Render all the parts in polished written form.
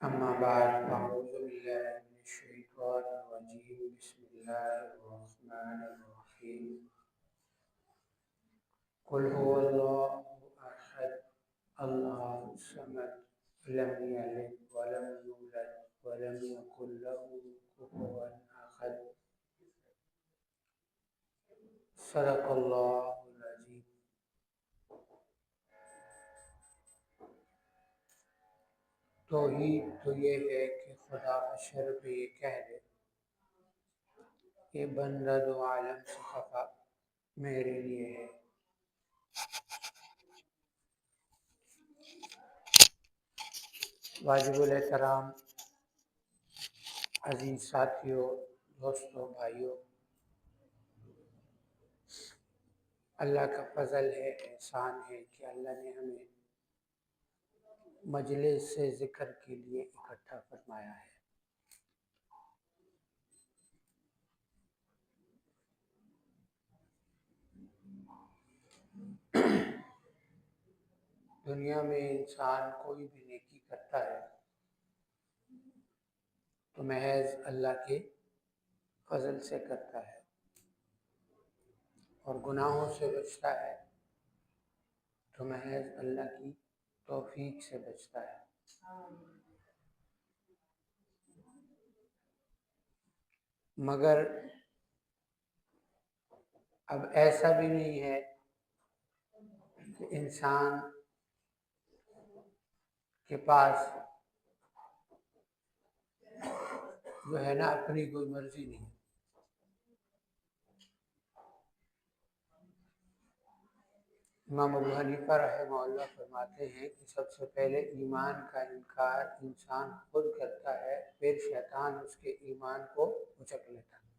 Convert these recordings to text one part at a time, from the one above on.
أما بعد فأعوذ بالله من الشيطان الرجيم بسم الله الرحمن الرحيم قل هو الله أحد الله الصمد لم يلد ولم يولد ولم يكن له كفوا أحد صدق الله العظيم۔ توحید تو یہ ہے کہ خدا بشر پہ یہ کہہ دے کہ بندہ دو عالم سے خفا میرے لیے ہے۔ واجب الاحترام عزیز ساتھیوں، دوستوں، بھائیوں، اللہ کا فضل ہے، احسان ہے کہ اللہ نے ہمیں مجلس سے ذکر کے لیے اکٹھا فرمایا ہے۔ دنیا میں انسان کوئی بھی نیکی کرتا ہے تو محض اللہ کے فضل سے کرتا ہے، اور گناہوں سے بچتا ہے تو محض اللہ کی توفیق سے بچتا ہے۔ مگر اب ایسا بھی نہیں ہے کہ انسان کے پاس جو ہے نا اپنی کوئی مرضی نہیں۔ امام ابو حنیفہ رحمہ اللہ فرماتے ہیں کہ سب سے پہلے ایمان کا انکار انسان خود کرتا ہے، پھر شیطان اس کے ایمان کو اچک لیتا ہے۔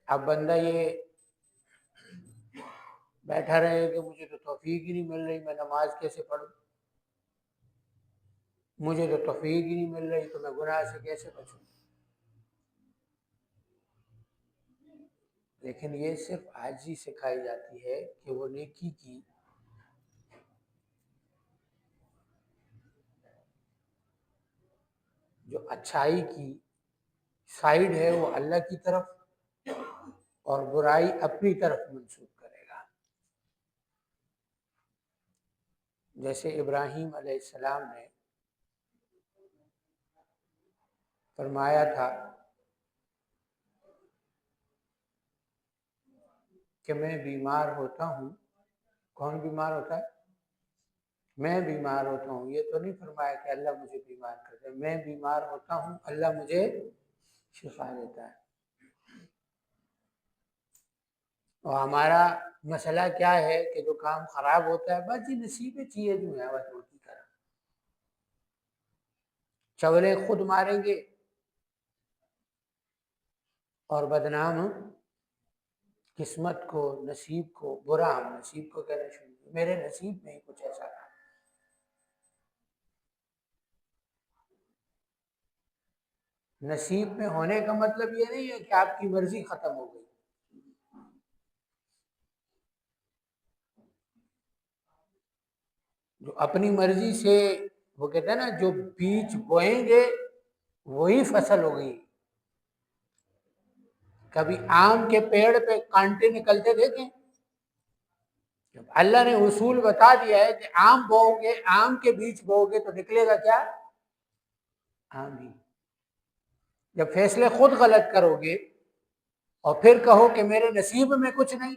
اب بندہ یہ بیٹھا رہے کہ مجھے تو توفیق ہی نہیں مل رہی، میں نماز کیسے پڑھوں، مجھے تو توفیق ہی نہیں مل رہی تو میں گناہ سے کیسے بچوں۔ لیکن یہ صرف عاجزی سکھائی جاتی ہے کہ وہ نیکی کی جو اچھائی کی سائیڈ ہے وہ اللہ کی طرف اور برائی اپنی طرف منسوب کرے گا۔ جیسے ابراہیم علیہ السلام نے فرمایا تھا کہ میں بیمار ہوتا ہوں۔ کون بیمار ہوتا ہے؟ میں بیمار ہوتا ہوں۔ یہ تو نہیں فرمایا کہ اللہ مجھے بیمار کر دے، میں بیمار ہوتا ہوں، اللہ مجھے شفا دیتا ہے۔ اور ہمارا مسئلہ کیا ہے کہ جو کام خراب ہوتا ہے بس جی نصیب چیئے جو ہے بس روٹی کرا، چولے خود ماریں گے اور بدنام قسمت کو، نصیب کو، برا ہم نصیب کو کہنا شروع کیا، میرے نصیب میں ہی کچھ ایسا تھا۔ نصیب میں ہونے کا مطلب یہ نہیں ہے کہ آپ کی مرضی ختم ہو گئی۔ جو اپنی مرضی سے وہ کہتے ہیں نا جو بیج بوئیں گے وہی فصل ہوگی۔ کبھی آم کے پیڑ پہ کانٹے نکلتے دیکھیں؟ اللہ نے اصول بتا دیا ہے کہ آم بوؤ گے، آم کے بیج بوؤ گے تو نکلے گا کیا؟ آم ہی۔ جب فیصلے خود غلط کرو گے اور پھر کہو کہ میرے نصیب میں کچھ نہیں۔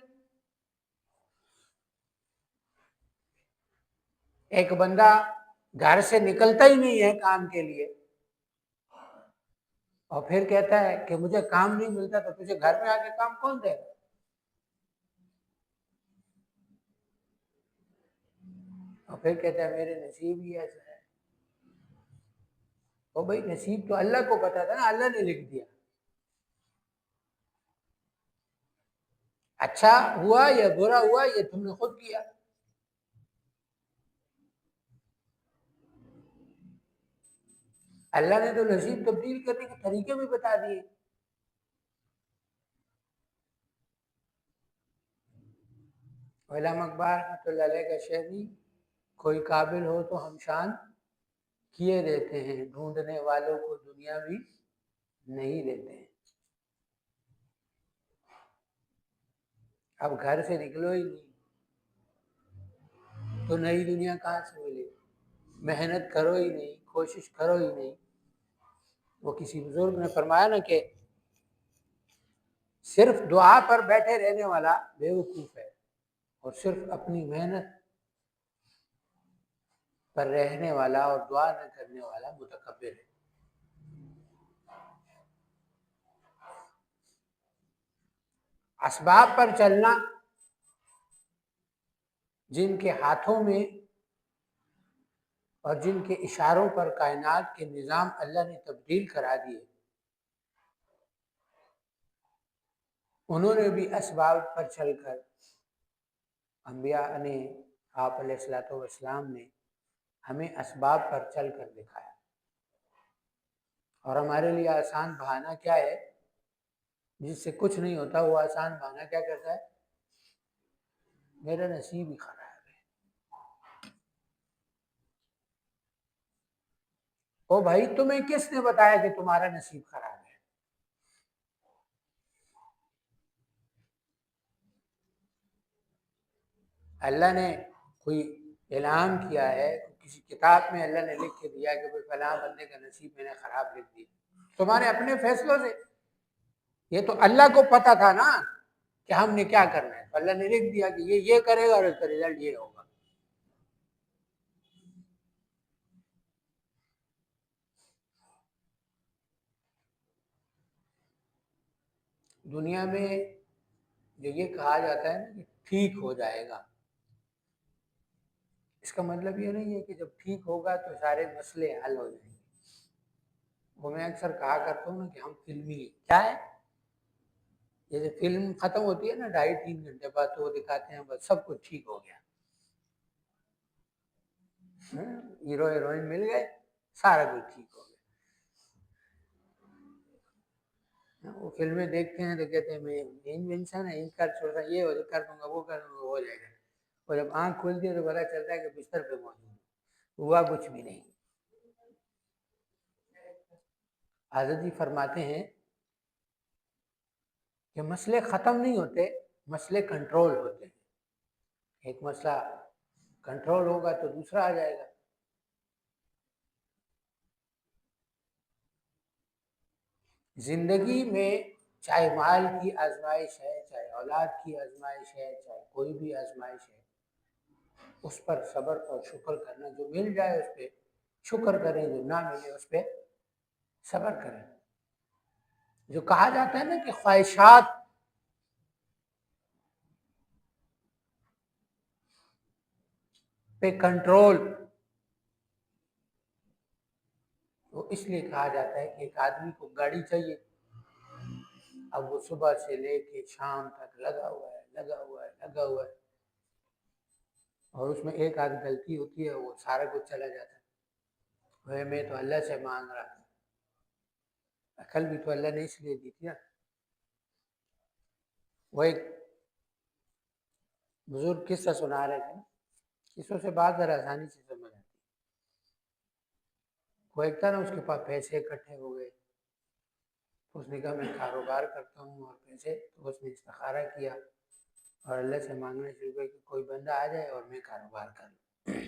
ایک بندہ گھر سے نکلتا ہی نہیں ہے کام کے لیے اور پھر کہتا ہے کہ مجھے کام نہیں ملتا، تو تجھے گھر میں آ کے کام کون دے گا؟ اور پھر کہتا ہے میرے نصیب ہی ایسا ہے۔ او بھائی نصیب تو اللہ کو پتا تھا نا، اللہ نے لکھ دیا۔ اچھا ہوا یا برا ہوا یہ تم نے خود کیا۔ اللہ نے تو نصیب تبدیل کرنے کے طریقے بھی بتا دیے۔ علامہ اقبال رحمۃ اللہ علیہ کا شعر نہیں، کوئی قابل ہو تو ہم شان کیے دیتے ہیں، ڈھونڈنے والوں کو دنیا بھی نہیں دیتے ہیں۔ اب گھر سے نکلو ہی نہیں تو نئی دنیا کہاں سے ملے، محنت کرو ہی نہیں، کوشش کرو ہی نہیں۔ وہ کسی بزرگ نے فرمایا نا کہ صرف دعا پر بیٹھے رہنے والا بیوقوف ہے، اور صرف اپنی محنت پر رہنے والا اور دعا نہ کرنے والا متکبر ہے۔ اسباب پر چلنا، جن کے ہاتھوں میں اور جن کے اشاروں پر کائنات کے نظام اللہ نے تبدیل کرا دیے، انہوں نے بھی اسباب پر چل کر، انبیاء نے، آپ علیہ الصلوۃ والسلام نے ہمیں اسباب پر چل کر دکھایا۔ اور ہمارے لیے آسان بہانہ کیا ہے؟ جس سے کچھ نہیں ہوتا، وہ آسان بہانہ کیا کرتا ہے؟ میرا نصیب ہی خراب ہے۔ او بھائی، تمہیں کس نے بتایا کہ تمہارا نصیب خراب ہے؟ اللہ نے کوئی اعلان کیا ہے، کسی کتاب میں اللہ نے لکھ کے دیا کہ بھئی فلاں بندے کا نصیب میں نے خراب لکھ دیا؟ تمہارے اپنے فیصلوں سے؟ یہ تو اللہ کو پتا تھا نا کہ ہم نے کیا کرنا ہے، تو اللہ نے لکھ دیا کہ یہ کرے گا اور اس کا رزلٹ یہ ہوگا۔ دنیا میں جو یہ کہا جاتا ہے نا کہ ٹھیک ہو جائے گا، اس کا مطلب یہ نہیں ہے کہ جب ٹھیک ہوگا تو سارے مسئلے حل ہو جائیں گے۔ وہ میں اکثر کہا کرتا ہوں نا کہ ہم فلمی کیا ہے، جیسے فلم ختم ہوتی ہے نا 2.5-3 گھنٹے بعد، تو وہ دکھاتے ہیں بس سب کچھ ٹھیک ہو گیا، ہیرو ہیروئن مل گئے، سارا کچھ ٹھیک ہو گیا۔ وہ فلمیں دیکھتے ہیں تو کہتے ہیں میں انسان ہے، کر چھوڑ رہا، یہ کر دوں گا، وہ کر دوں گا، ہو جائے گا۔ اور جب آنکھ کھلتی ہے تو پتا چلتا ہے کہ بستر پہ موجود ہوا کچھ بھی نہیں۔ حضرت جی فرماتے ہیں کہ مسئلے ختم نہیں ہوتے، مسئلے کنٹرول ہوتے ہیں۔ ایک مسئلہ کنٹرول ہوگا تو دوسرا آ جائے گا۔ زندگی میں چاہے مال کی آزمائش ہے، چاہے اولاد کی آزمائش ہے، چاہے کوئی بھی آزمائش ہے، اس پر صبر اور شکر کرنا، جو مل جائے اس پہ شکر کریں، جو نہ ملے اس پہ صبر کریں۔ جو کہا جاتا ہے نا کہ خواہشات پہ کنٹرول، وہ اس لیے کہا جاتا ہے کہ ایک آدمی کو گاڑی چاہیے، اب وہ صبح سے لے کے شام تک لگا ہوا ہے، اور اس میں ایک آدھ غلطی ہوتی ہے، وہ سارا کچھ چلا جاتا ہے۔ میں تو اللہ سے مانگ رہا تھا، عقل بھی تو اللہ نے اس لیے دی تھی نا۔ وہ ایک بزرگ قصہ سنا رہے تھے، قصوں سے بات ذرا آسانی سے سمجھ آتی۔ وہ ایک تھا نا، اس کے پاس پیسے اکٹھے ہو گئے، اس نے کہا میں کاروبار کرتا ہوں اور پیسے، تو اس نے استخارہ کیا اور اللہ سے مانگنا شروع کیا کہ کوئی بندہ آ جائے اور میں کاروبار کر لوں۔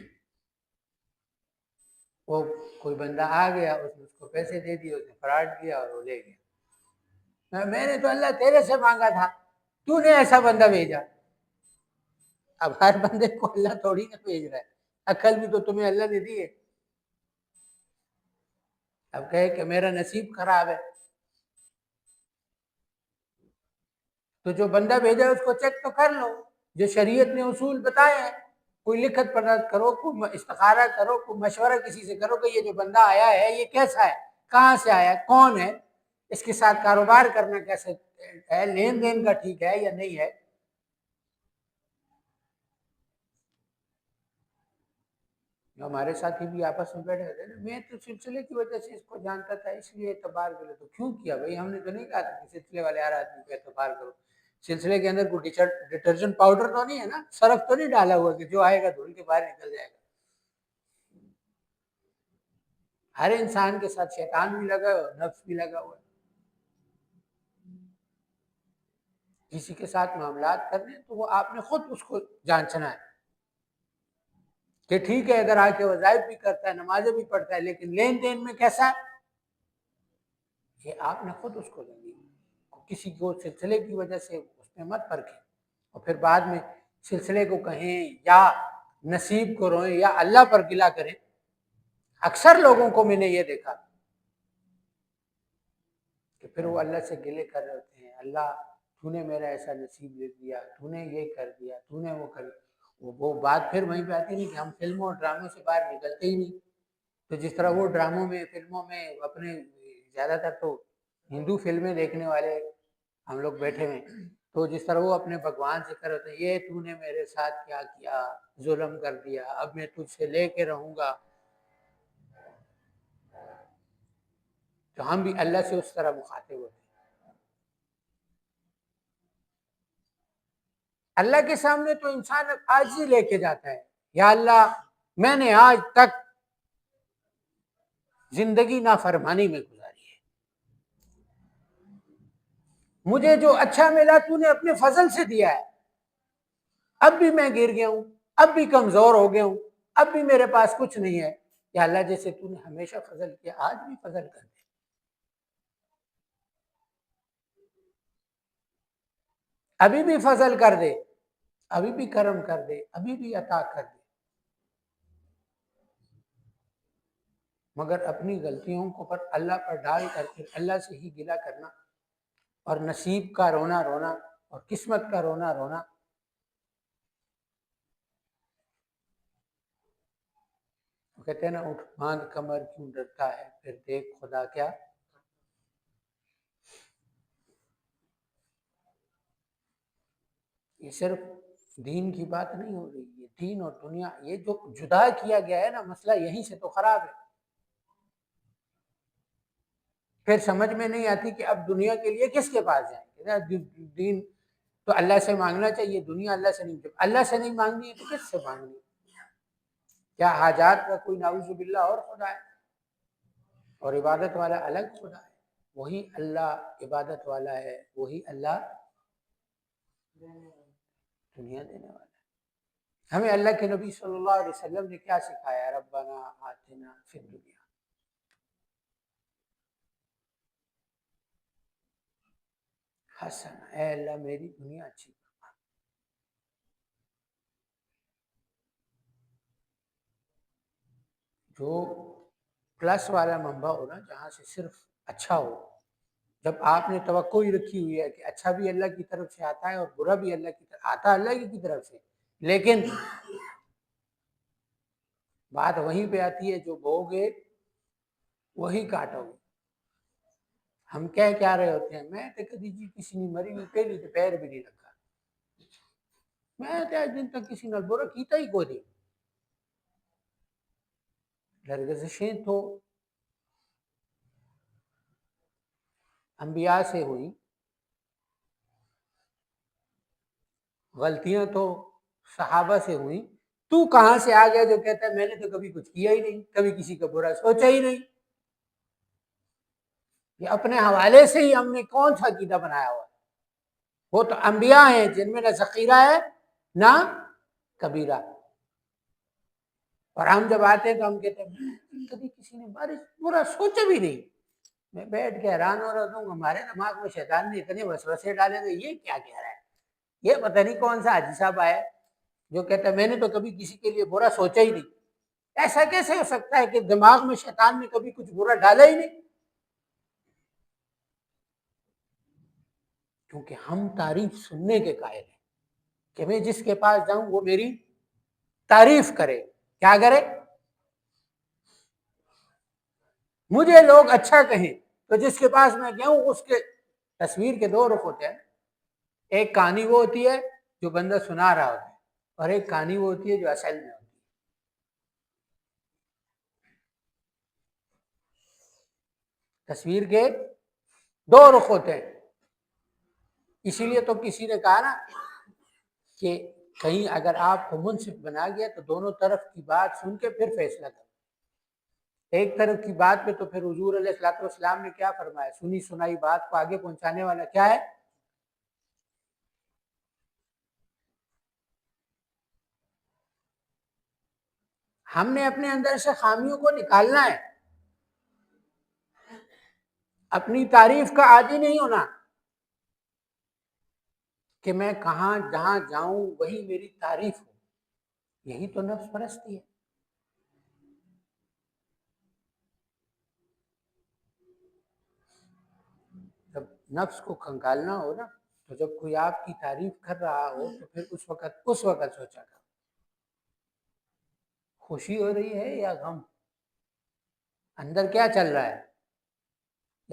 وہ کوئی بندہ آ گیا، اس نے اس کو پیسے دے دیے، اس نے فراڈ کیا اور وہ لے گیا۔ میں نے تو اللہ تیرے سے مانگا تھا، تو نے ایسا بندہ بھیجا۔ اب ہر بندے کو اللہ تھوڑی نہ بھیج رہا ہے، عقل بھی تو تمہیں اللہ نے دی ہے۔ اب کہے کہ میرا نصیب خراب ہے، تو جو بندہ بھیجا اس کو چیک تو کر لو، جو شریعت نے اصول بتائے ہیں، کوئی لکھت پڑھت کرو، کوئی استخارہ کرو، کوئی مشورہ کسی سے کرو کہ یہ جو بندہ آیا ہے یہ کیسا ہے، کہاں سے آیا ہے، کون ہے، اس کے ساتھ کاروبار کرنا کیسے ہے، لین دین کا ٹھیک ہے یا نہیں ہے۔ جو ہمارے ساتھی بھی آپس میں بیٹھے رہتے ہیں، میں تو سلسلے کی وجہ سے اس کو جانتا تھا، اس لیے اعتبار کرو، تو کیوں کیا بھائی؟ ہم نے تو نہیں کہا تھا کہ سلسلے والے ہر آدمی کو اعتبار کرو، سلسلے کے اندر کوئی ڈٹرجنٹ پاؤڈر تو نہیں ہے نا, سرف تو نہیں ڈالا ہوا کہ جو آئے گا دھل کے باہر نکل جائے گا. ہر انسان کے ساتھ شیطان بھی لگا ہوا, نفس بھی لگا ہوا. کسی کے ساتھ معاملات کرنے تو وہ آپ نے خود اس کو جانچنا ہے کہ ٹھیک ہے اگر آ کے وظائف بھی کرتا ہے, نمازیں بھی پڑھتا ہے, لیکن لین دین میں کیسا ہے, یہ آپ نے خود اس کو لگی. کسی کو سلسلے کی وجہ سے اس میں مت پرکھیں اور پھر بعد میں سلسلے کو کہیں یا نصیب کو روئیں یا اللہ پر گلہ کریں. اکثر لوگوں کو میں نے یہ دیکھا کہ پھر وہ اللہ سے گلے کر رہے ہوتے ہیں, اللہ تو نے میرا ایسا نصیب لے دیا, تو نے یہ کر دیا, تو نے وہ کر دیا. وہ بات پھر وہیں پہ آتی نہیں کہ ہم فلموں اور ڈراموں سے باہر نکلتے ہی نہیں. تو جس طرح وہ ڈراموں میں فلموں میں اپنے زیادہ تر تو ہندو فلمیں دیکھنے والے ہم لوگ بیٹھے ہوئے, تو جس طرح وہ اپنے بھگوان سے کر ہوتے ہیں یہ تو نے میرے ساتھ کیا کیا, ظلم کر دیا, اب میں تجھ سے لے کے رہوں گا. تو ہم بھی اللہ سے اس طرح مخاطب ہوتے ہیں. اللہ کے سامنے تو انسان عاجزی لے کے جاتا ہے, یا اللہ میں نے آج تک زندگی نافرمانی میں گزاری ہے, مجھے جو اچھا ملا تو نے اپنے فضل سے دیا ہے, اب بھی میں گر گیا ہوں, اب بھی کمزور ہو گیا ہوں, اب بھی میرے پاس کچھ نہیں ہے. یا اللہ جیسے تو نے ہمیشہ فضل کیا آج بھی فضل کر دے, ابھی بھی فضل کر دے, ابھی بھی کرم کر دے, ابھی بھی عطا کر دے. مگر اپنی غلطیوں کو پر اللہ پر ڈال کر کے اللہ سے ہی گلہ کرنا اور نصیب کا رونا رونا اور قسمت کا رونا رونا. کہتے ہیں نا اٹھ باندھ کمر کیوں ڈرتا ہے, پھر دیکھ خدا کیا. یہ صرف دین کی بات نہیں ہو رہی, یہ دین اور دنیا یہ جو جدا کیا گیا ہے نا, مسئلہ یہیں سے تو خراب ہے. پھر سمجھ میں نہیں آتی کہ اب دنیا کے لیے کس کے پاس جائیں گے. دین تو اللہ سے مانگنا چاہیے, دنیا اللہ سے نہیں, جب اللہ سے نہیں مانگنی ہے تو کس سے مانگنی ہے. کیا حاجات کا کوئی نعوذ باللہ اور خدا ہے, اور عبادت والا الگ خدا ہے. وہی اللہ عبادت والا ہے, وہی اللہ دنیا دینے والا ہے. ہمیں اللہ کے نبی صلی اللہ علیہ وسلم نے کیا سکھایا, ربنا آتنا فی الدنیا حسنہ, اے اللہ میری دنیا اچھی. جو پلس والا منبع ہو نا, جہاں سے صرف اچھا ہو, جب آپ نے توقع ہی رکھی ہوئی ہے کہ اچھا بھی اللہ کی طرف سے آتا ہے اور برا بھی اللہ کی طرف آتا ہے, اللہ کی طرف سے, لیکن بات وہیں پہ آتی ہے جو بو گے وہی کاٹو گے. ہم کہہ کیا رہے ہوتے ہیں, میں تو کدی جی کسی نے مری ہوئی پہلی تو پیر بھی نہیں لگا, میں تو آج دن تک کسی نے برا کیتا ہی کوئی نہیں. لرزشیں تو انبیاء سے ہوئی, غلطیاں تو صحابہ سے ہوئی, تو کہاں سے آ گیا جو کہتا ہے میں نے تو کبھی کچھ کیا ہی نہیں, کبھی کسی کا برا سوچا ہی نہیں. یہ اپنے حوالے سے ہی ہم نے کون سا عقیدہ بنایا ہوا ہے. وہ تو انبیاء ہیں جن میں نہ ذخیرہ ہے نہ کبیرہ, اور ہم جب آتے ہیں تو ہم کہتے ہیں کبھی کسی نے برا سوچا بھی نہیں. میں بیٹھ کے حیران ہو رہا ہوں, ہمارے دماغ میں شیطان نے اتنے وسوسے ڈالے تو یہ کیا کہہ رہا ہے, یہ پتہ نہیں کون سا حاجی صاحب آیا جو کہتا ہے میں نے تو کبھی کسی کے لیے برا سوچا ہی نہیں. ایسا کیسے ہو سکتا ہے کہ دماغ میں شیطان نے کبھی کچھ برا ڈالا ہی نہیں. کیونکہ ہم تعریف سننے کے قائل ہیں کہ میں جس کے پاس جاؤں وہ میری تعریف کرے. کیا کرے, مجھے لوگ اچھا کہیں, تو جس کے پاس میں گیا ہوں اس کے تصویر کے دو رخ ہوتے ہیں. ایک کہانی وہ ہوتی ہے جو بندہ سنا رہا ہوتا ہے, اور ایک کہانی وہ ہوتی ہے جو اصل میں ہوتی ہے. تصویر کے دو رخ ہوتے ہیں, اسی لیے تو کسی نے کہا نا کہ کہیں اگر آپ کو منصف بنا گیا تو دونوں طرف کی بات سن کے پھر فیصلہ کرو. ایک طرف کی بات پہ تو پھر حضور علیہ الصلوۃ والسلام نے کیا فرمایا؟ سنی سنائی بات کو آگے پہنچانے والا کیا ہے؟ ہم نے اپنے اندر سے خامیوں کو نکالنا ہے، اپنی تعریف کا عادی نہیں ہونا کہ میں کہاں جہاں جاؤں وہی میری تعریف ہو. یہی تو نفس پرستی ہے. جب نفس کو کھنگالنا ہو نا تو جب کوئی آپ کی تعریف کر رہا ہو تو پھر اس وقت سوچا کرو خوشی ہو رہی ہے یا غم، اندر کیا چل رہا ہے.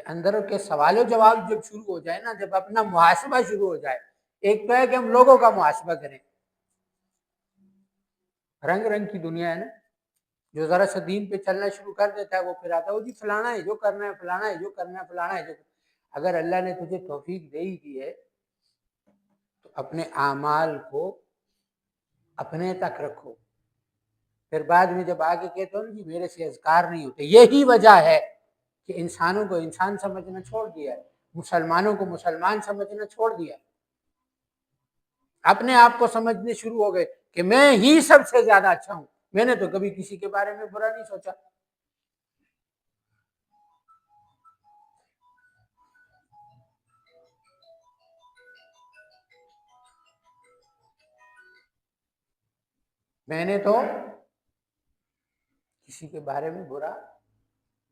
اندر کے سوال و جواب جب شروع ہو جائے نا، جب اپنا محاسبہ شروع ہو جائے. ایک تو ہے کہ ہم لوگوں کا محاسبہ کریں، رنگ رنگ کی دنیا ہے نا. جو ذرا سا دین پہ چلنا شروع کر دیتا ہے وہ پھر آتا ہے وہ جی فلانا ہے جو کرنا ہے، فلانا ہے جو کرنا ہے، فلانا ہے جو کرنا ہے. اگر اللہ نے تجھے توفیق دے ہی دی ہے تو اپنے اعمال کو اپنے تک رکھو. پھر بعد میں جب آگے کہتے ہو نا جی میرے سے اذکار نہیں ہوتے، یہی وجہ ہے کہ انسانوں کو انسان سمجھنا چھوڑ دیا ہے، مسلمانوں کو مسلمان سمجھنا چھوڑ دیا. اپنے آپ کو سمجھنے شروع ہو گئے کہ میں ہی سب سے زیادہ اچھا ہوں. میں نے تو کبھی کسی کے بارے میں برا نہیں سوچا. میں نے تو کسی کے بارے میں برا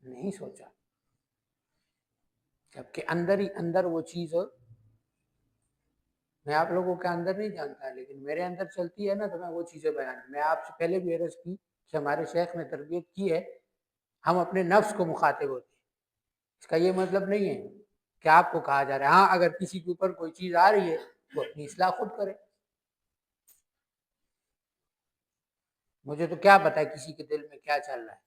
نہیں سوچا، جبکہ اندر ہی اندر وہ چیز میں آپ لوگوں کے اندر نہیں جانتا لیکن میرے اندر چلتی ہے نا، تو میں وہ چیزیں بیان. میں آپ سے پہلے بھی عرض کی کہ ہمارے شیخ نے تربیت کی ہے، ہم اپنے نفس کو مخاطب ہوتے ہیں. اس کا یہ مطلب نہیں ہے کہ آپ کو کہا جا رہا ہے ہاں اگر کسی کے اوپر کوئی چیز آ رہی ہے وہ اپنی اصلاح خود کرے. مجھے تو کیا پتا ہے کسی کے دل میں کیا چل رہا ہے،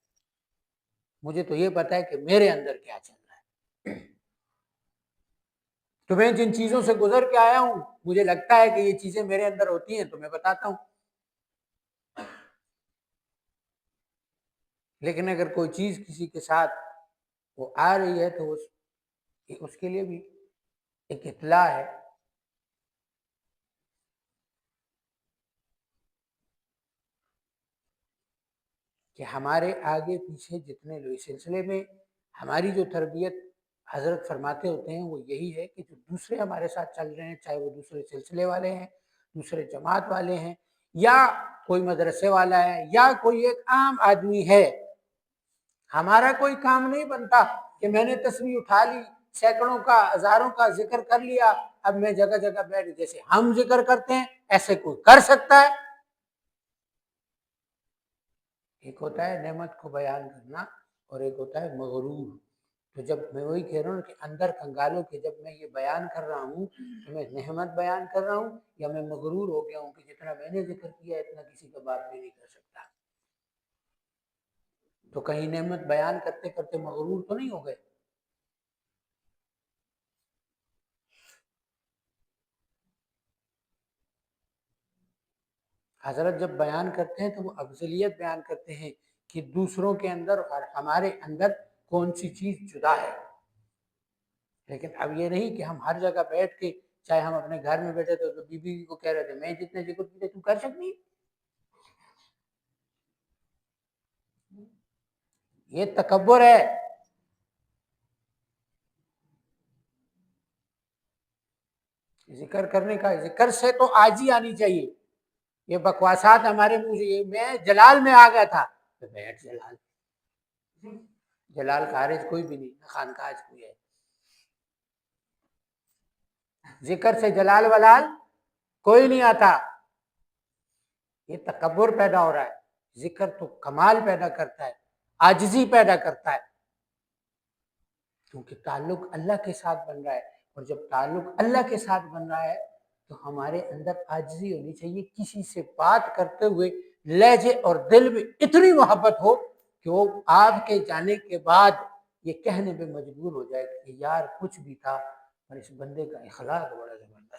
مجھے تو یہ پتا ہے کہ میرے اندر کیا چل رہا ہے. تو میں جن چیزوں سے گزر کے آیا ہوں مجھے لگتا ہے کہ یہ چیزیں میرے اندر ہوتی ہیں تو میں بتاتا ہوں. لیکن اگر کوئی چیز کسی کے ساتھ وہ آ رہی ہے تو اس کے لیے بھی ایک اطلاع ہے. کہ ہمارے آگے پیچھے جتنے لوگ اس سلسلے میں ہماری جو تربیت حضرت فرماتے ہوتے ہیں وہ یہی ہے کہ جو دوسرے ہمارے ساتھ چل رہے ہیں، چاہے وہ دوسرے سلسلے والے ہیں، دوسرے جماعت والے ہیں، یا کوئی مدرسے والا ہے، یا کوئی ایک عام آدمی ہے، ہمارا کوئی کام نہیں بنتا کہ میں نے تسبیح اٹھا لی، سینکڑوں کا ہزاروں کا ذکر کر لیا، اب میں جگہ جگہ بیٹھ جیسے ہم ذکر کرتے ہیں ایسے کوئی کر سکتا ہے؟ ایک ہوتا ہے نعمت کو بیان کرنا اور ایک ہوتا ہے مغرور. تو جب میں وہی کہہ رہا ہوں کہ اندر کنگالوں کہ جب میں یہ بیان کر رہا ہوں تو میں نعمت بیان کر رہا ہوں یا میں مغرور ہو گیا ہوں کہ جتنا میں نے ذکر کیا اتنا کسی کا باپ بھی نہیں کر سکتا. تو کہیں نعمت بیان کرتے کرتے مغرور تو نہیں ہو گئے؟ حضرت جب بیان کرتے ہیں تو وہ افضلیت بیان کرتے ہیں کہ دوسروں کے اندر اور ہمارے اندر کون سی چیز جدا ہے. لیکن اب یہ نہیں کہ ہم ہر جگہ بیٹھ کے چاہے ہم اپنے گھر میں بیٹھے تھے تو بی بی کو کہہ رہے تھے میں جتنے ذکر کیے تم کر سکتی. یہ تکبر ہے. ذکر کرنے کا ذکر سے تو آج ہی آنی چاہیے. یہ بکواسات ہمارے منہ سے میں جلال میں آ گیا تھا تو بیٹھ جلال خارج کوئی بھی نہیں، خان کاج کوئی ہے. ذکر سے جلال ولال کوئی نہیں آتا. یہ تکبر پیدا ہو رہا ہے. ذکر تو کمال پیدا کرتا ہے، عاجزی پیدا کرتا ہے، کیونکہ تعلق اللہ کے ساتھ بن رہا ہے. اور جب تعلق اللہ کے ساتھ بن رہا ہے تو ہمارے اندر عاجزی ہونی چاہیے. کسی سے بات کرتے ہوئے لہجے اور دل میں اتنی محبت ہو کہ وہ آپ کے جانے کے بعد یہ کہنے پہ مجبور ہو جائے کہ یار کچھ بھی تھا اور اس بندے کا اخلاق بڑا زبردست.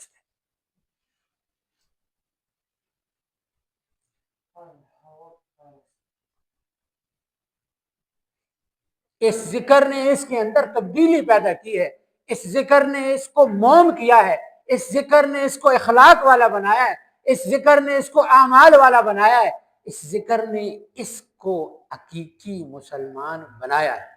اس ذکر نے اس کے اندر تبدیلی پیدا کی ہے، اس ذکر نے اس کو موم کیا ہے، اس ذکر نے اس کو اخلاق والا بنایا ہے، اس ذکر نے اس کو اعمال والا بنایا ہے، اس ذکر نے اس کو حقیقی مسلمان بنایا ہے۔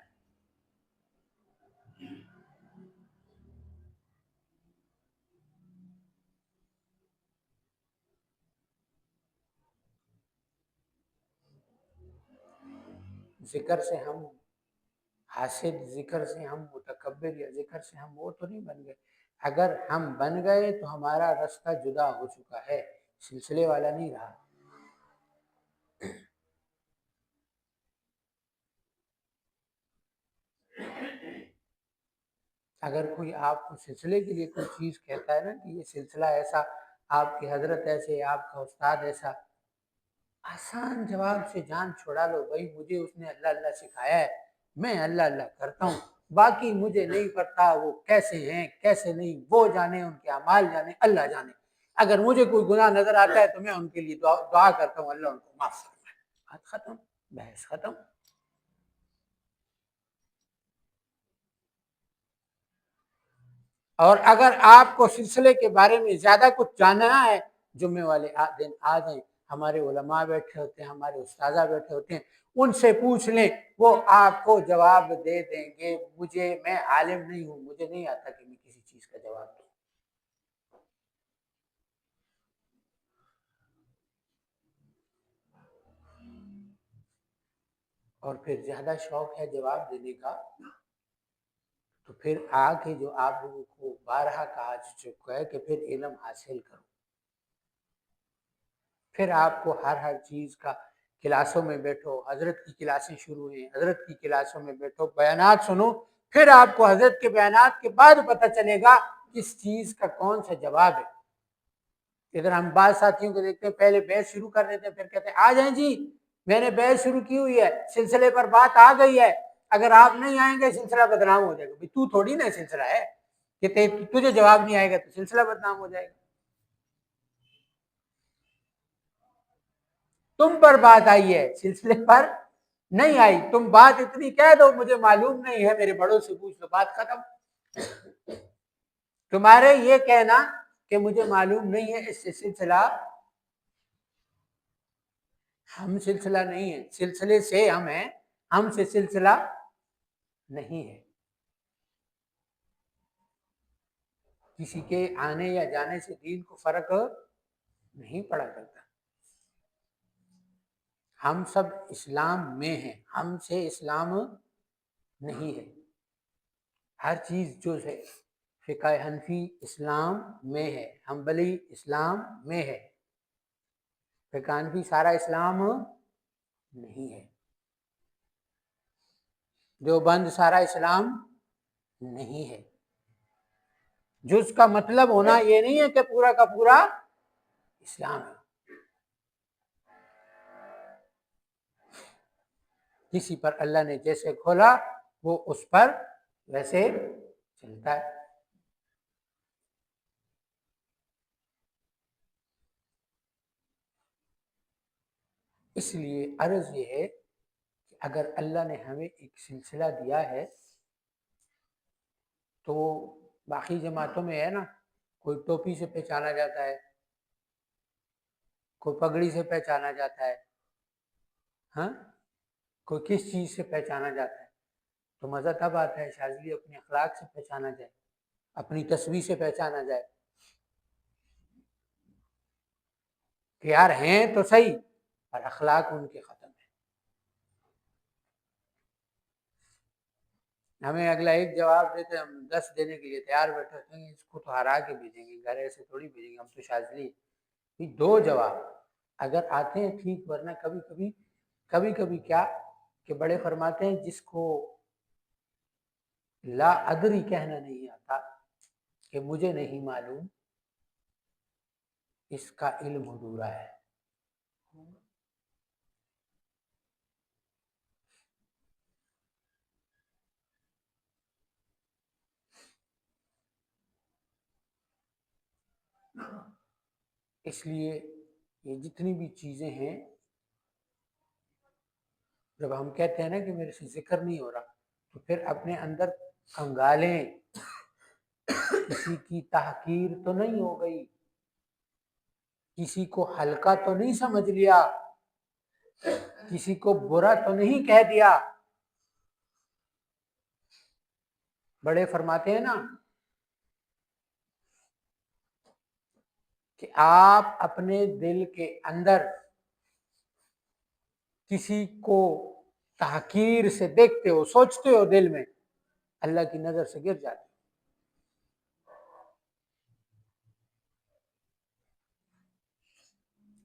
ذکر سے ہم حاسد، ذکر سے ہم متکبر، یا ذکر سے ہم وہ تو نہیں بن گئے۔ اگر ہم بن گئے تو ہمارا رستہ جدا ہو چکا ہے، سلسلے والا نہیں رہا۔ اگر کوئی آپ کو سلسلے کے لیے کوئی چیز کہتا ہے نا کہ یہ سلسلہ ایسا، آپ کی حضرت ایسے، آپ کا استاد ایسا، آسان جواب سے جان چھوڑا لو، بھائی مجھے اس نے اللہ اللہ سکھایا ہے، میں اللہ اللہ کرتا ہوں، باقی مجھے نہیں پتا وہ کیسے ہیں کیسے نہیں، وہ جانے، ان کے اعمال جانے، اللہ جانے۔ اگر مجھے کوئی گناہ نظر آتا ہے تو میں ان کے لیے دعا کرتا ہوں، اللہ ان کو معاف فرمائے، بات ختم، بحث ختم۔ اور اگر آپ کو سلسلے کے بارے میں زیادہ کچھ جاننا ہے، جمعے والے دن آ جائیں، ہمارے علماء بیٹھے ہوتے ہیں، ہمارے استاذہ بیٹھے ہوتے ہیں، ان سے پوچھ لیں، وہ آپ کو جواب دے دیں گے۔ میں عالم نہیں ہوں، مجھے نہیں آتا کہ میں کسی چیز کا جواب دوں۔ اور پھر زیادہ شوق ہے جواب دینے کا تو پھر آ کے جو آپ لوگوں کو بارہا کہا چکا ہے کہ پھر علم حاصل کرو، پھر آپ کو ہر چیز کا کلاسوں میں بیٹھو، حضرت کی کلاسیں شروع ہیں، حضرت کی کلاسوں میں بیٹھو، بیانات سنو، پھر آپ کو حضرت کے بیانات کے بعد پتہ چلے گا کس چیز کا کون سا جواب ہے۔ ادھر ہم بعض ساتھیوں کو دیکھتے ہیں پہلے بحث شروع کر دیتے ہیں، پھر کہتے ہیں آ جائیں جی میں نے بحث شروع کی ہوئی ہے، سلسلے پر بات آ گئی ہے، اگر آپ نہیں آئیں گے سلسلہ بدنام ہو جائے گا۔ تو تھوڑی نا سلسلہ ہے کہ تجھے جواب نہیں آئے گا تو سلسلہ بدنام ہو جائے گا۔ تم پر بات آئی ہے، سلسلے پر نہیں آئی، تم بات اتنی کہہ دو مجھے معلوم نہیں ہے، میرے بڑوں سے پوچھ لو، بات ختم۔ تمہارے یہ کہنا کہ مجھے معلوم نہیں ہے، اس سے سلسلہ، ہم سلسلہ نہیں ہے، سلسلے سے ہم ہیں، ہم سے سلسلہ نہیں ہے۔ کسی کے آنے یا جانے سے دین کو فرق نہیں پڑا کرتا۔ ہم سب اسلام میں ہیں، ہم سے اسلام نہیں ہے۔ ہر چیز جو ہے فقہ حنفی اسلام میں ہے، حنبلی اسلام میں ہے، فقہ حنفی سارا اسلام نہیں ہے، دیوبند سارا اسلام نہیں ہے۔ جز کا مطلب ہونا یہ نہیں ہے کہ پورا کا پورا اسلام ہے۔ کسی پر اللہ نے جیسے کھولا وہ اس پر ویسے چلتا ہے۔ اس لیے عرض یہ ہے کہ اگر اللہ نے ہمیں ایک سلسلہ دیا ہے تو باقی جماعتوں میں ہے نا، کوئی ٹوپی سے پہچانا جاتا ہے، کوئی پگڑی سے پہچانا جاتا ہے، ہاں کوئی کس چیز سے پہچانا جاتا ہے، تو مزہ تب آتا ہے شاذلی اپنے اخلاق سے پہچانا جائے، اپنی تصویر سے پہچانا جائے کہ یار ہیں تو صحیح اور اخلاق ان کے ختم ہے۔ ہمیں اگلا ایک جواب دیتے ہم 10 دینے کے لیے تیار بیٹھے ہوتے ہیں، اس کو تو ہرا کے بھیجیں گے، گھر ایسے تھوڑی بھیجیں گے ہم تو شاذلی۔ 2 جواب اگر آتے ہیں ٹھیک، ورنہ کبھی کبھی کیا کہ بڑے فرماتے ہیں جس کو لا ادری کہنا نہیں آتا کہ مجھے نہیں معلوم، اس کا علم ادھورا ہے۔ اس لیے یہ جتنی بھی چیزیں ہیں جب ہم کہتے ہیں نا کہ میرے سے ذکر نہیں ہو رہا، تو پھر اپنے اندر کنگالیں، کسی کی تحقیر تو نہیں ہو گئی، کسی کو ہلکا تو نہیں سمجھ لیا، کسی کو برا تو نہیں کہہ دیا۔ بڑے فرماتے ہیں نا کہ آپ اپنے دل کے اندر کسی کو تحقیر سے دیکھتے ہو، سوچتے ہو دل میں، اللہ کی نظر سے گر جاتے ہو۔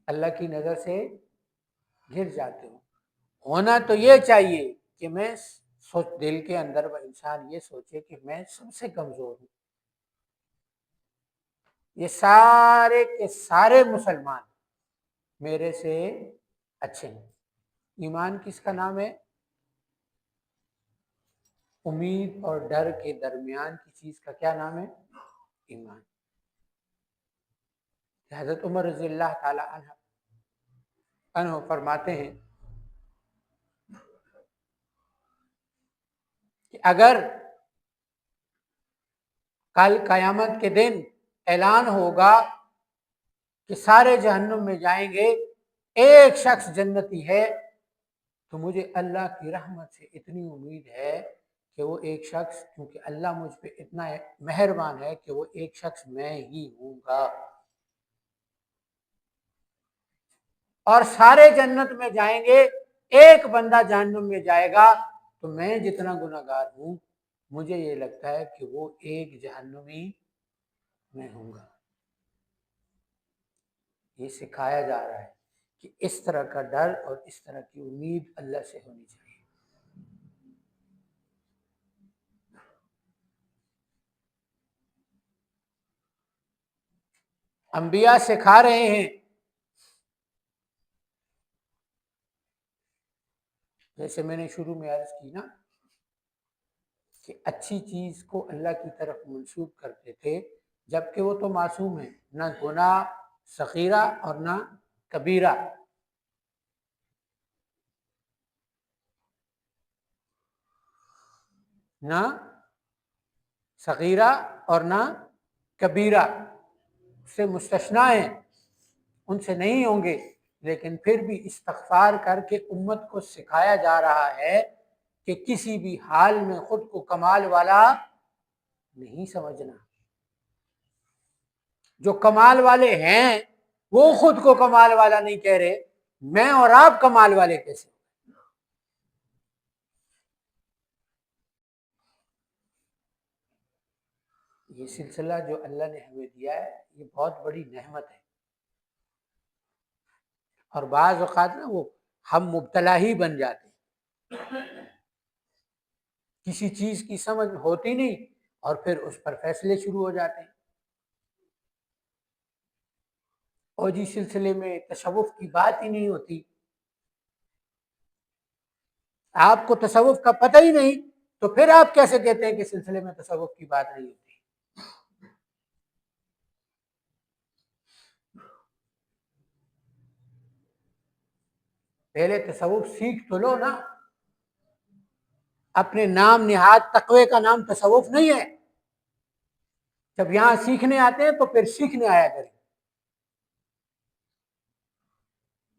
اللہ کی نظر سے گر جاتے ہو۔ ہونا تو یہ چاہیے کہ میں دل کے اندر وہ انسان یہ سوچے کہ میں سب سے کمزور ہوں، یہ سارے کے سارے مسلمان میرے سے اچھے ہیں۔ ایمان کس کا نام ہے؟ امید اور ڈر کے درمیان کی چیز کا کیا نام ہے؟ ایمان۔ حضرت عمر رضی اللہ تعالی عنہ فرماتے ہیں کہ اگر کل قیامت کے دن اعلان ہوگا کہ سارے جہنم میں جائیں گے، ایک شخص جنتی ہے، تو مجھے اللہ کی رحمت سے اتنی امید ہے کہ وہ ایک شخص، کیونکہ اللہ مجھ پہ اتنا مہربان ہے کہ وہ ایک شخص میں ہی ہوں گا، اور سارے جنت میں جائیں گے، ایک بندہ جہنم میں جائے گا، تو میں جتنا گناہگار ہوں مجھے یہ لگتا ہے کہ وہ ایک جہنمی میں ہوں گا۔ یہ سکھایا جا رہا ہے کہ اس طرح کا ڈر اور اس طرح کی امید اللہ سے ہونی چاہیے۔ انبیاء سکھا رہے ہیں، جیسے میں نے شروع میں عرض کی نا کہ اچھی چیز کو اللہ کی طرف منسوب کرتے تھے، جبکہ وہ تو معصوم ہیں، نہ گناہ صغیرہ اور نہ کبیرہ۔ نہ صغیرہ اور نہ کبیرہ، سے مستثنا ہیں، ان سے نہیں ہوں گے، لیکن پھر بھی استغفار کر کے امت کو سکھایا جا رہا ہے کہ کسی بھی حال میں خود کو کمال والا نہیں سمجھنا۔ جو کمال والے ہیں وہ خود کو کمال والا نہیں کہہ رہے، میں اور آپ کمال والے کیسے؟ یہ سلسلہ جو اللہ نے ہمیں دیا ہے یہ بہت بڑی نعمت ہے، اور بعض اوقات نا وہ ہم مبتلا ہی بن جاتے ہیں، کسی چیز کی سمجھ ہوتی نہیں اور پھر اس پر فیصلے شروع ہو جاتے ہیں۔ اور جس سلسلے میں تصوف کی بات ہی نہیں ہوتی، آپ کو تصوف کا پتہ ہی نہیں، تو پھر آپ کیسے کہتے ہیں کہ سلسلے میں تصوف کی بات نہیں ہوتی؟ پہلے تصوف سیکھ تو لو نا۔ اپنے نام نہاد تقوی کا نام تصوف نہیں ہے۔ جب یہاں سیکھنے آتے ہیں تو پھر سیکھنے آیا کریں۔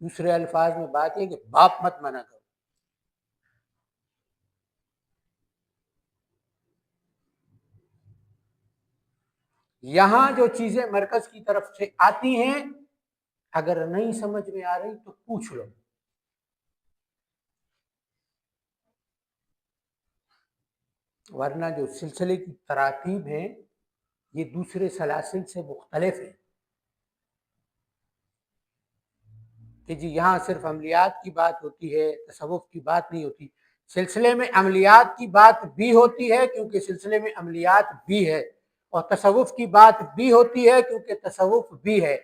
دوسرے الفاظ میں بات یہ کہ باپ مت منع کرو۔ یہاں جو چیزیں مرکز کی طرف سے آتی ہیں، اگر نہیں سمجھ میں آ رہی تو پوچھ لو۔ ورنہ جو سلسلے کی تراتیب ہے یہ دوسرے سلاسل سے مختلف ہے کہ جی یہاں صرف عملیات کی بات ہوتی ہے، تصوف کی بات نہیں ہوتی۔ سلسلے میں عملیات کی بات بھی ہوتی ہے کیونکہ سلسلے میں عملیات بھی ہے، اور تصوف کی بات بھی ہوتی ہے کیونکہ تصوف بھی ہے،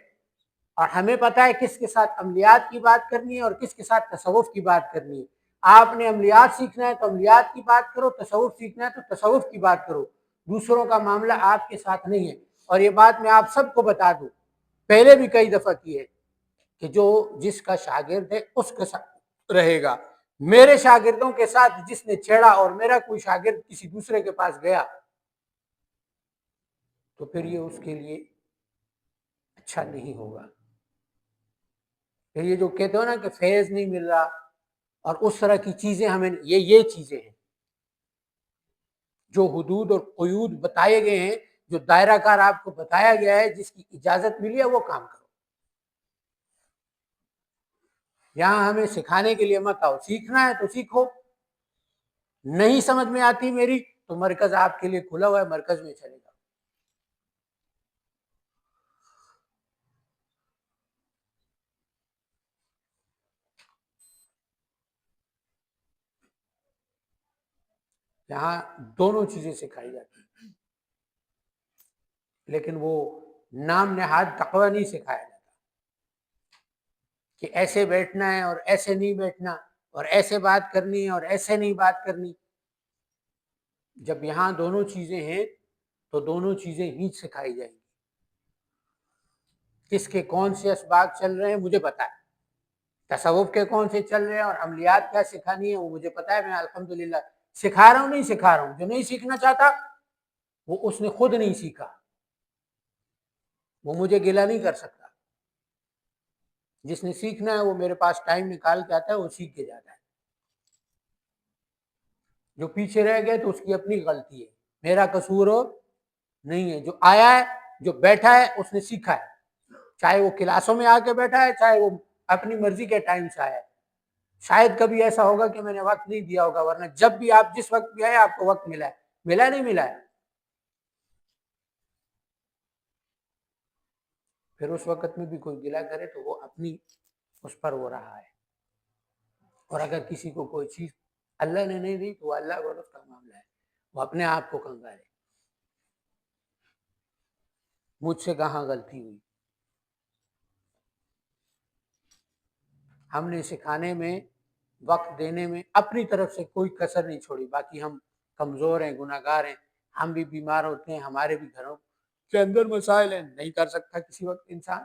اور ہمیں پتہ ہے کس کے ساتھ عملیات کی بات کرنی ہے اور کس کے ساتھ تصوف کی بات کرنی ہے۔ آپ نے عملیات سیکھنا ہے تو عملیات کی بات کرو، تصوف سیکھنا ہے تو تصوف کی بات کرو، دوسروں کا معاملہ آپ کے ساتھ نہیں ہے۔ اور یہ بات میں آپ سب کو بتا دوں، پہلے بھی کئی دفعہ کی ہے کہ جو جس کا شاگرد ہے اس کے ساتھ رہے گا، میرے شاگردوں کے ساتھ جس نے چھیڑا اور میرا کوئی شاگرد کسی دوسرے کے پاس گیا تو پھر یہ اس کے لیے اچھا نہیں ہوگا. پھر یہ جو کہتے ہو نا کہ فیض نہیں مل رہا اور اس طرح کی چیزیں ہمیں یہ چیزیں ہیں جو حدود اور قیود بتائے گئے ہیں، جو دائرہ کار آپ کو بتایا گیا ہے، جس کی اجازت ملی ہے وہ کام کرو. یہاں ہمیں سکھانے کے لیے مت آؤ، سیکھنا ہے تو سیکھو، نہیں سمجھ میں آتی میری تو مرکز آپ کے لیے کھلا ہوا ہے، مرکز میں چلے گا. یہاں دونوں چیزیں سکھائی جاتی ہیں، لیکن وہ نام نہاد تقوی نہیں سکھایا جاتا کہ ایسے بیٹھنا ہے اور ایسے نہیں بیٹھنا اور ایسے بات کرنی ہے اور ایسے نہیں بات کرنی. جب یہاں دونوں چیزیں ہیں تو دونوں چیزیں ہی سکھائی جائیں گی. کس کے کون سے اسباق چل رہے ہیں مجھے پتا ہے، تصوف کے کون سے چل رہے ہیں اور عملیات کیا سکھانی ہے وہ مجھے پتا ہے. میں الحمدللہ سکھا رہا ہوں، نہیں سکھا رہا ہوں. جو نہیں سیکھنا چاہتا وہ اس نے خود نہیں سیکھا، وہ مجھے گلہ نہیں کر سکتا. جس نے سیکھنا ہے وہ میرے پاس ٹائم نکال کے آتا ہے، وہ سیکھ کے جاتا ہے. جو پیچھے رہ گئے تو اس کی اپنی غلطی ہے، میرا قصور نہیں ہے. جو آیا ہے، جو بیٹھا ہے، اس نے سیکھا ہے، چاہے وہ کلاسوں میں آ کے بیٹھا ہے، چاہے وہ اپنی مرضی کے ٹائم سے آیا ہے. شاید کبھی ایسا ہوگا کہ میں نے وقت نہیں دیا ہوگا، ورنہ جب بھی آپ جس وقت بھی آئے آپ کو وقت ملا ہے. ملا نہیں ملا ہے؟ پھر اس وقت میں بھی کوئی گلہ کرے تو وہ اپنی اس پر وہ رہا ہے. اور اگر کسی کو کوئی چیز اللہ نے نہیں دی تو وہ اللہ کو اس کا معاملہ ہے، وہ اپنے آپ کو کنگالے مجھ سے کہاں غلطی ہوئی. ہم نے سکھانے میں، وقت دینے میں اپنی طرف سے کوئی کسر نہیں چھوڑی. باقی ہم کمزور ہیں، گناہ گار ہیں، ہم بھی بیمار ہوتے ہیں، ہمارے بھی گھروں کے اندر مسائل ہیں، نہیں کر سکتا کسی وقت انسان.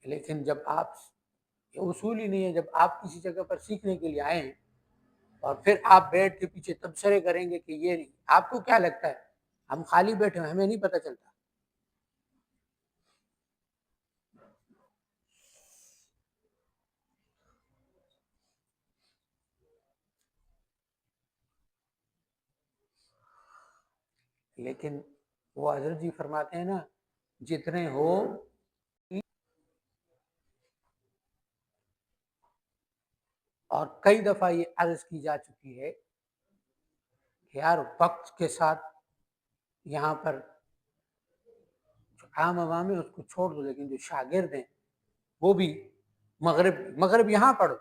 لیکن جب آپ، یہ اصول ہی نہیں ہے، جب آپ کسی جگہ پر سیکھنے کے لیے آئے ہیں اور پھر آپ بیٹھ کے پیچھے تبصرے کریں گے کہ یہ نہیں. آپ کو کیا لگتا ہے ہم خالی بیٹھے ہیں، ہمیں نہیں پتہ چلتا؟ لیکن وہ حضرت جی فرماتے ہیں نا، جتنے ہو. اور کئی دفعہ یہ عرض کی جا چکی ہے کہ یار وقت کے ساتھ یہاں پر جو عام عوام ہے اس کو چھوڑ دو، لیکن جو شاگرد ہیں وہ بھی مغرب یہاں پڑھو.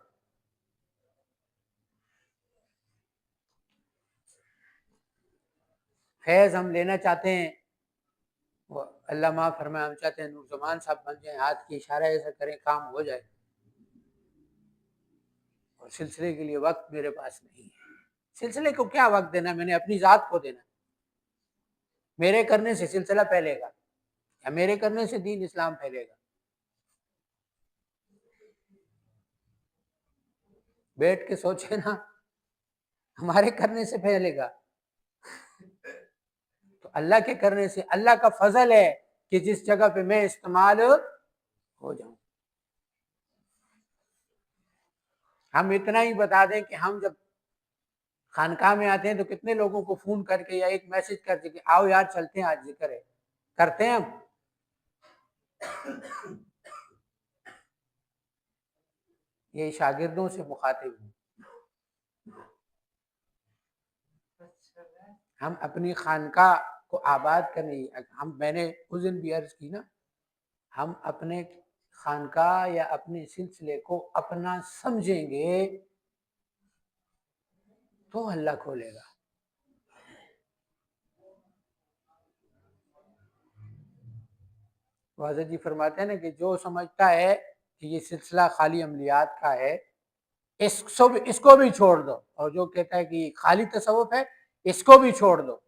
فیض ہم لینا چاہتے ہیں، وہ اللہ معاف فرمائے، ہم چاہتے ہیں نور زمان صاحب بن جائیں، ہاتھ کی اشارہ ایسا کریں کام ہو جائے، اور سلسلے کے لیے وقت میرے پاس نہیں ہے. سلسلے کو کیا وقت دینا، میں نے اپنی ذات کو دینا. میرے کرنے سے سلسلہ پھیلے گا یا میرے کرنے سے دین اسلام پھیلے گا؟ بیٹھ کے سوچے نا، ہمارے کرنے سے پھیلے گا تو اللہ کے کرنے سے. اللہ کا فضل ہے کہ جس جگہ پہ میں استعمال ہو جاؤں. ہم اتنا ہی بتا دیں کہ ہم جب خانقاہ میں آتے ہیں تو کتنے لوگوں کو فون کر کے یا ایک میسج کر کے کہ آؤ یار چلتے ہیں، آج ذکر ہے، کرتے ہیں ہم. یہ شاگردوں سے مخاطب ہوں. ہم اپنی خانقاہ کو آباد کرنے، میں نے اس دن بھی عرض کی نا، ہم اپنے خانقاہ یا اپنے سلسلے کو اپنا سمجھیں گے تو اللہ کھولے گا. حضرت جی فرماتے ہیں نا کہ جو سمجھتا ہے کہ یہ سلسلہ خالی عملیات کا ہے، اس کو بھی چھوڑ دو، اور جو کہتا ہے کہ یہ خالی تصوف ہے، اس کو بھی چھوڑ دو.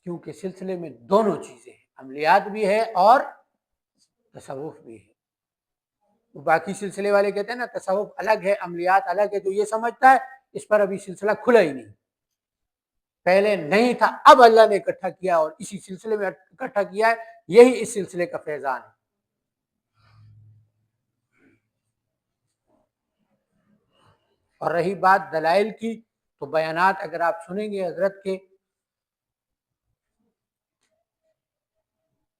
کیونکہ سلسلے میں دونوں چیزیں ہیں، عملیات بھی ہے اور تصوف بھی ہے۔ باقی سلسلے والے کہتے ہیں نا تصوف الگ ہے عملیات الگ ہے، تو یہ سمجھتا ہے اس پر ابھی سلسلہ کھلا ہی نہیں، پہلے نہیں تھا، اب اللہ نے اکٹھا کیا اور اسی سلسلے میں اکٹھا کیا ہے، یہی اس سلسلے کا فیضان ہے۔ اور رہی بات دلائل کی، تو بیانات اگر آپ سنیں گے حضرت کے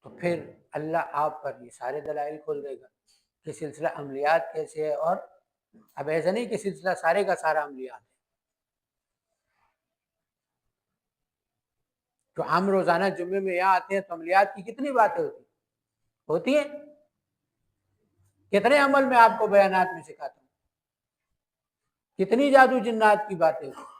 تو پھر اللہ آپ پر یہ سارے دلائل کھول دے گا کہ سلسلہ عملیات کیسے ہے، اور اب ایسا نہیں کہ سلسلہ سارے کا سارا عملیات ہے۔ تو ہم روزانہ جمعے میں یہاں آتے ہیں تو عملیات کی کتنی باتیں ہوتی ہیں، کتنے عمل میں آپ کو بیانات میں سکھاتا ہوں، کتنی جادو جنات کی باتیں ہوتی ہیں۔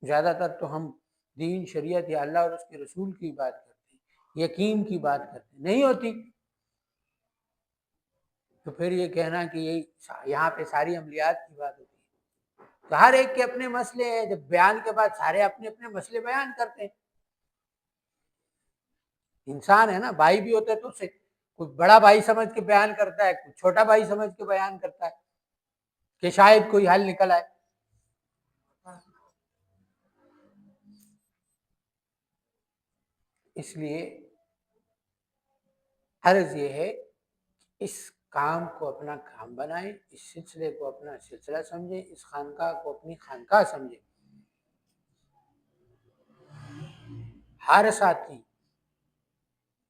زیادہ تر تو ہم دین شریعت یا اللہ اور اس کے رسول کی بات کرتے ہیں، یقین کی بات کرتے ہیں، نہیں ہوتی۔ تو پھر یہ کہنا کہ یہاں پہ ساری عملیات کی بات ہوتی ہے، تو ہر ایک کے اپنے مسئلے ہیں، جب بیان کے بعد سارے اپنے اپنے مسئلے بیان کرتے ہیں۔ انسان ہے نا، بھائی بھی ہوتا ہے تو اسے کوئی بڑا بھائی سمجھ کے بیان کرتا ہے، کوئی چھوٹا بھائی سمجھ کے بیان کرتا ہے کہ شاید کوئی حل نکل آئے۔ اس لیے عرض یہ ہے اس کام کو اپنا کام بنائیں، اس سلسلے کو اپنا سلسلہ سمجھیں، اس خانقاہ کو اپنی خانقاہ سمجھیں۔ ہر ساتھی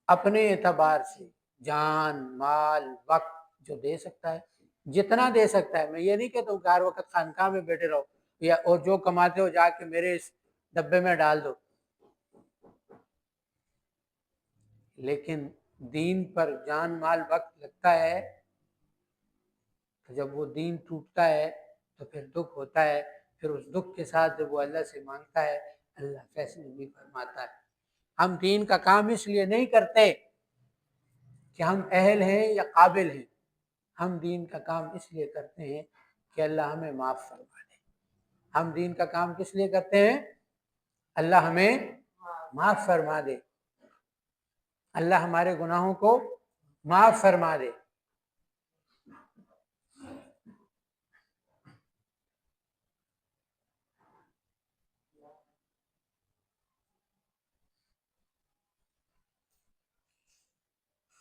اپنے اعتبار سے جان مال وقت جو دے سکتا ہے جتنا دے سکتا ہے، میں یہ نہیں کہتا ہوں کہ ہر وقت خانقاہ میں بیٹھے رہو یا اور جو کماتے ہو جا کے میرے اس ڈبے میں ڈال دو، لیکن دین پر جان مال وقت لگتا ہے تو جب وہ دین ٹوٹتا ہے تو پھر دکھ ہوتا ہے، پھر اس دکھ کے ساتھ جب وہ اللہ سے مانگتا ہے اللہ فیصلے بھی فرماتا ہے۔ ہم دین کا کام اس لیے نہیں کرتے کہ ہم اہل ہیں یا قابل ہیں، ہم دین کا کام اس لیے کرتے ہیں کہ اللہ ہمیں معاف فرما دے۔ ہم دین کا کام کس لیے کرتے ہیں؟ اللہ ہمیں معاف فرما دے، اللہ ہمارے گناہوں کو معاف فرما دے۔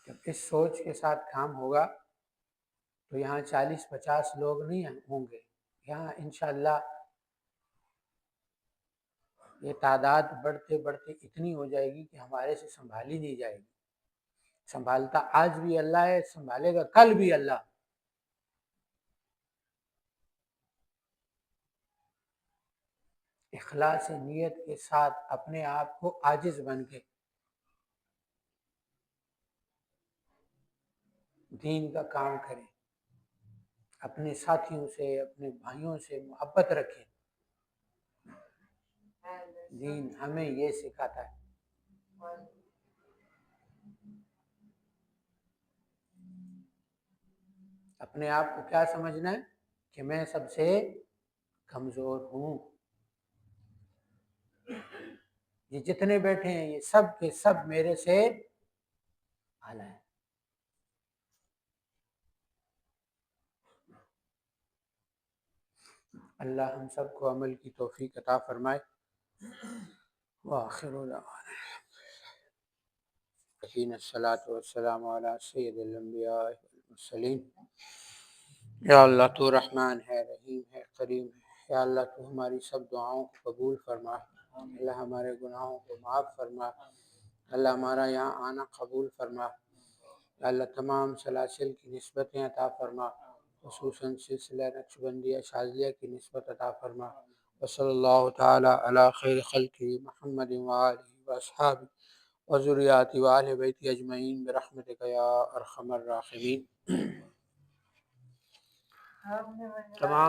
جب اس سوچ کے ساتھ کام ہوگا تو یہاں 40-50 لوگ نہیں ہوں گے، یہاں انشاءاللہ یہ تعداد بڑھتے بڑھتے اتنی ہو جائے گی کہ ہمارے سے سنبھالی نہیں جائے گی۔ سنبھالتا آج بھی اللہ ہے، سنبھالے گا کل بھی اللہ۔ اخلاص نیت کے ساتھ اپنے آپ کو عاجز بن کے دین کا کام کریں، اپنے ساتھیوں سے اپنے بھائیوں سے محبت رکھیں۔ دین ہمیں یہ سکھاتا ہے۔ اپنے آپ کو کیا سمجھنا ہے کہ میں سب سے کمزور ہوں، یہ جتنے بیٹھے ہیں یہ سب کے سب میرے سے اعلیٰ ہیں۔ اللہ ہم سب کو عمل کی توفیق عطا فرمائے۔ وآخر دعوانا الصلاۃ والسلام علی سید الانبیاء والمرسلین۔ یا اللہ تو رحمان ہے، رحیم ہے، کریم ہے، یا اللہ تو ہماری سب دعاؤں کو قبول فرما، اللہ ہمارے گناہوں کو معاف فرما، اللہ ہمارا یہاں آنا قبول فرما، یا اللہ تمام سلاسل کی نسبتیں عطا فرما، خصوصاً سلسلہ نقشبندیہ شاذلیہ کی نسبت عطا فرما۔ وصلی اللہ تعالی علی خیر خلقہ محمد وآلہ واصحابہ وذریاتہ وآلہ بیتہ اجمعین برحمتک یا ارحم الراحمین۔ تمام